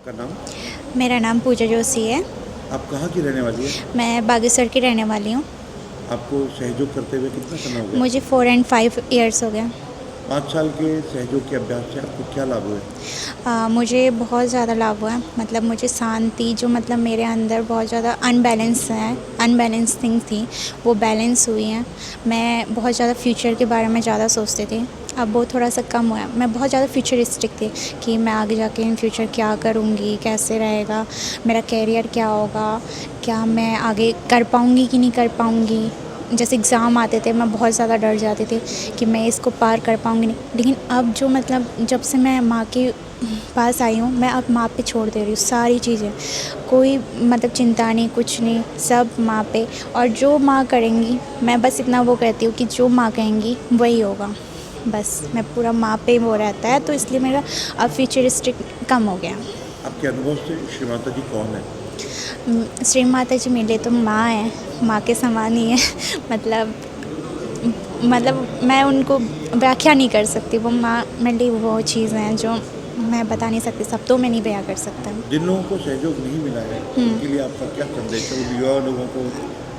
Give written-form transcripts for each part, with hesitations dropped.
का नाम? मेरा नाम पूजा जोशी है। आप कहाँ की रहने वाली हैं? मैं बागेश्वर की रहने वाली हूँ। आपको सहयोग करते हुए कितना समय हो गया? मुझे 4 एंड 5 इयर्स हो गए। 5 साल के सहयोग के अभ्यास से आपको क्या लाभ हुए? मुझे बहुत ज़्यादा लाभ हुआ है। मतलब मुझे शांति जो मतलब मेरे अंदर बहुत ज़्यादा अनबैलेंस थिंग थी, वो बैलेंस हुई हैं। मैं बहुत ज़्यादा फ्यूचर के बारे में ज़्यादा सोचती थी, अब वो थोड़ा सा कम हुआ है। मैं बहुत ज़्यादा फ्यूचरिस्टिक थी कि मैं आगे जाके इन फ्यूचर क्या करूँगी, कैसे रहेगा, मेरा करियर क्या होगा, क्या मैं आगे कर पाऊँगी कि नहीं कर पाऊँगी। जैसे एग्ज़ाम आते थे मैं बहुत ज़्यादा डर जाती थी कि मैं इसको पार कर पाऊँगी नहीं। लेकिन अब जो मतलब जब से मैं माँ के पास आई हूँ, मैं अब माँ पे छोड़ दे रही हूँ सारी चीज़ें। कोई मतलब चिंता नहीं, कुछ नहीं, सब माँ पे। और जो माँ करेंगी, मैं बस इतना वो कहती हूँ कि जो माँ कहेंगी वही होगा। बस मैं पूरा माँ पे वो रहता है, तो इसलिए मेरा अब फ्यूचरिस्टिक कम हो गया। आपके अनुभव से श्री माता जी कौन है? श्री माता जी मेरे लिए तो माँ है, माँ के समान ही है। मतलब मतलब मैं उनको व्याख्या नहीं कर सकती। वो माँ मेरे लिए वो चीज़ हैं जो मैं बता नहीं सकती, शब्दों में नहीं बयां कर सकता। जिन लोगों को सहयोग नहीं मिला है, उनके लिए आपका क्या संदेश है? उन युवा लोगों को,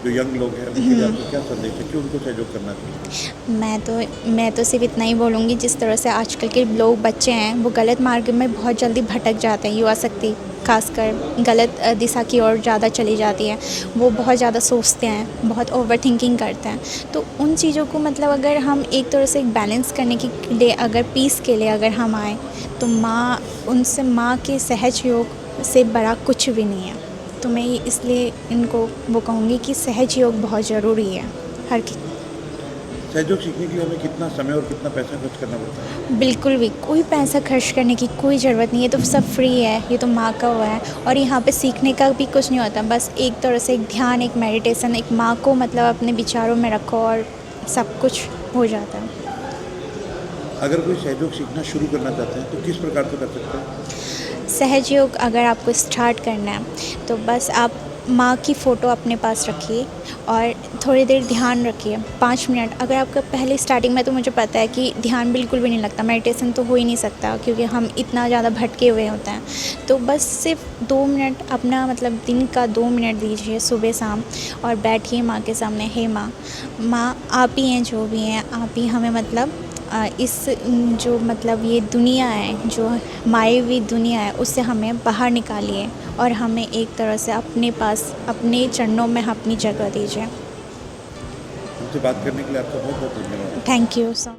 जो यंग लोग हैं, उनके लिए आपका क्या संदेश है कि उनको सहयोग करना चाहिए? मैं तो सिर्फ इतना ही बोलूँगी, जिस तरह से आजकल के लोग बच्चे हैं वो गलत मार्ग में बहुत जल्दी भटक जाते हैं। युवा शक्ति खासकर गलत दिशा की ओर ज़्यादा चली जाती है। वो बहुत ज़्यादा सोचते हैं, बहुत ओवर थिंकिंग करते हैं। तो उन चीज़ों को मतलब अगर हम एक तरह से एक बैलेंस करने के लिए, अगर पीस के लिए अगर हम आए, तो माँ के सहज योग से बड़ा कुछ भी नहीं है। तो मैं इसलिए इनको वो कहूँगी कि सहज योग बहुत ज़रूरी है हर कि सहयोग सीखने के लिए हमें कितना समय और कितना पैसा खर्च करना पड़ता है? बिल्कुल भी कोई पैसा खर्च करने की कोई ज़रूरत नहीं है, तो सब फ्री है। ये तो माँ का हुआ है, और यहाँ पे सीखने का भी कुछ नहीं होता। बस एक तरह से एक ध्यान, एक मेडिटेशन, एक माँ को मतलब अपने विचारों में रखो और सब कुछ हो जाता है। अगर कोई सहयोग सीखना शुरू करना चाहते हैं, तो किस प्रकार से कर सकते हैं? सहज योग अगर आपको स्टार्ट करना है, तो बस आप माँ की फ़ोटो अपने पास रखिए और थोड़ी देर ध्यान रखिए, 5 मिनट। अगर आपका पहले स्टार्टिंग में, तो मुझे पता है कि ध्यान बिल्कुल भी नहीं लगता, मेडिटेशन तो हो ही नहीं सकता क्योंकि हम इतना ज़्यादा भटके हुए होते हैं। तो बस सिर्फ 2 मिनट अपना मतलब दिन का 2 मिनट दीजिए सुबह शाम, और बैठिए माँ के सामने। हे माँ, माँ आप ही हैं, जो भी हैं आप ही हमें मतलब इस जो मतलब ये दुनिया है, जो मायावी दुनिया है, उससे हमें बाहर निकालिए और हमें एक तरह से अपने पास, अपने चरणों में अपनी जगह दीजिए। हमसे बात करने के लिए आपका बहुत बहुत धन्यवाद। Thank you so